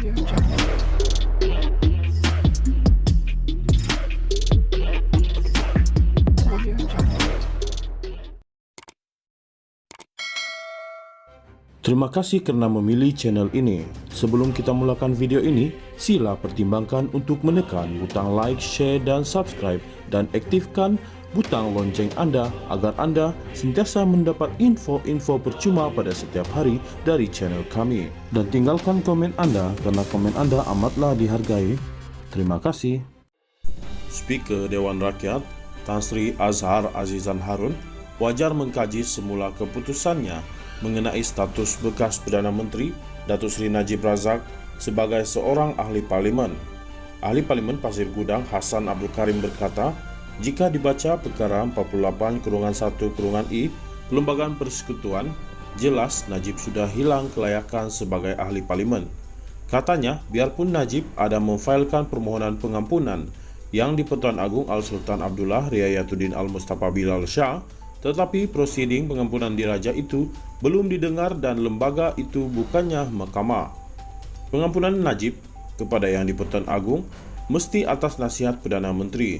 Terima kasih karena memilih channel ini. Sebelum kita mulakan video ini, sila pertimbangkan untuk menekan butang like, share, dan subscribe, dan aktifkan butang lonceng Anda agar Anda sentiasa mendapat info-info percuma pada setiap hari dari channel kami. Dan tinggalkan komen Anda karena komen Anda amatlah dihargai. Terima kasih. Speaker Dewan Rakyat Tan Sri Azhar Azizan Harun wajar mengkaji semula keputusannya mengenai status bekas Perdana Menteri Datuk Seri Najib Razak sebagai seorang ahli parlimen. Ahli Parlimen Pasir Gudang Hassan Abdul Karim berkata, jika dibaca perkara 48/1/I Perlembagaan Persekutuan, jelas Najib sudah hilang kelayakan sebagai ahli parlimen. Katanya, biarpun Najib ada memfailkan permohonan pengampunan yang di-Pertuan Agong Al-Sultan Abdullah Riayatuddin Al-Mustafa Bilal Shah, tetapi prosiding pengampunan diraja itu belum didengar dan lembaga itu bukannya mahkamah. Pengampunan Najib kepada yang di-Pertuan Agong mesti atas nasihat Perdana Menteri.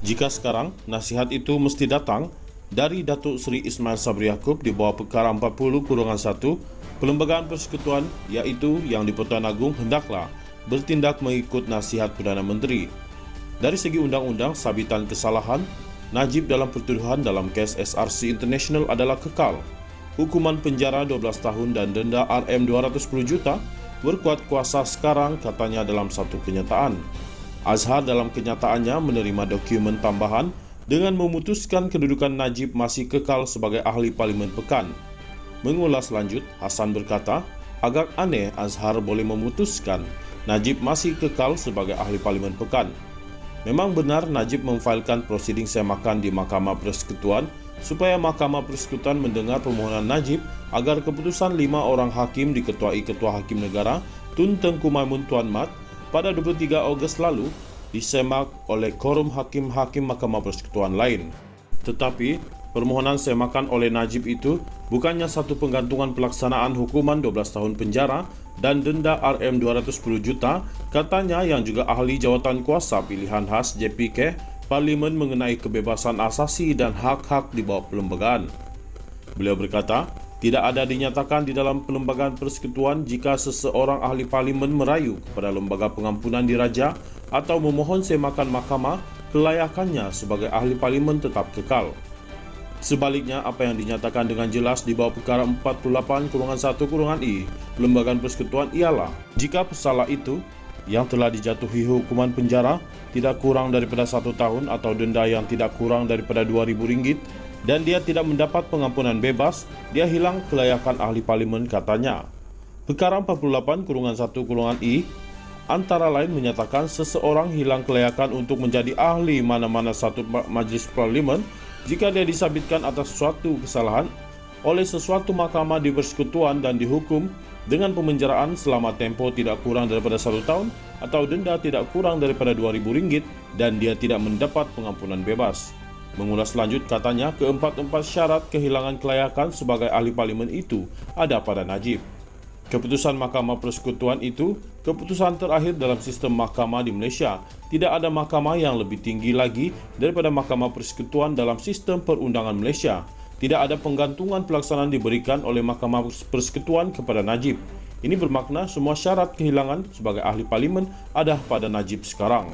Jika sekarang nasihat itu mesti datang dari Datuk Seri Ismail Sabri Yaakob di bawah perkara 40/1 Perlembagaan Persekutuan, iaitu yang di-Pertuan Agong hendaklah bertindak mengikut nasihat Perdana Menteri. Dari segi undang-undang sabitan kesalahan, Najib dalam pertuduhan dalam kes SRC International adalah kekal. Hukuman penjara 12 tahun dan denda Rm210 juta berkuat kuasa sekarang, katanya dalam satu kenyataan. Azhar dalam kenyataannya menerima dokumen tambahan dengan memutuskan kedudukan Najib masih kekal sebagai ahli parlimen pekan. Mengulas lanjut, Hassan berkata, agak aneh Azhar boleh memutuskan Najib masih kekal sebagai ahli parlimen pekan. Memang benar Najib memfailkan prosiding semakan di Mahkamah Persekutuan supaya Mahkamah Persekutuan mendengar permohonan Najib agar keputusan 5 orang hakim diketuai Ketua Hakim Negara Tun Tengku Maimun Tuan Mat pada 23 Ogos lalu disemak oleh korum hakim-hakim Mahkamah Persekutuan lain. Tetapi permohonan semakan oleh Najib itu bukannya satu penggantungan pelaksanaan hukuman 12 tahun penjara dan denda Rm210 juta, katanya yang juga ahli jawatan kuasa pilihan khas JPK Parlimen mengenai kebebasan asasi dan hak-hak di bawah perlembagaan. Beliau berkata, tidak ada dinyatakan di dalam Perlembagaan Persekutuan jika seseorang ahli parlimen merayu kepada lembaga pengampunan diraja atau memohon semakan mahkamah, kelayakannya sebagai ahli parlimen tetap kekal. Sebaliknya, apa yang dinyatakan dengan jelas di bawah perkara 48/1/I Perlembagaan Persekutuan ialah jika pesalah itu yang telah dijatuhi hukuman penjara tidak kurang daripada 1 tahun atau denda yang tidak kurang daripada Rp2.000 dan dia tidak mendapat pengampunan bebas, dia hilang kelayakan ahli parlimen, katanya. Perkara 48/1/I antara lain menyatakan seseorang hilang kelayakan untuk menjadi ahli mana-mana satu majlis parlimen jika dia disabitkan atas suatu kesalahan oleh sesuatu mahkamah di persekutuan dan dihukum dengan pemenjaraan selama tempoh tidak kurang daripada 1 tahun atau denda tidak kurang daripada Rp2.000 dan dia tidak mendapat pengampunan bebas. Mengulas lanjut, katanya keempat-empat syarat kehilangan kelayakan sebagai ahli parlimen itu ada pada Najib. Keputusan Mahkamah Persekutuan itu keputusan terakhir dalam sistem mahkamah di Malaysia. Tidak ada mahkamah yang lebih tinggi lagi daripada Mahkamah Persekutuan dalam sistem perundangan Malaysia. Tidak ada penggantungan pelaksanaan diberikan oleh Mahkamah Persekutuan kepada Najib. Ini bermakna semua syarat kehilangan sebagai ahli parlimen ada pada Najib sekarang.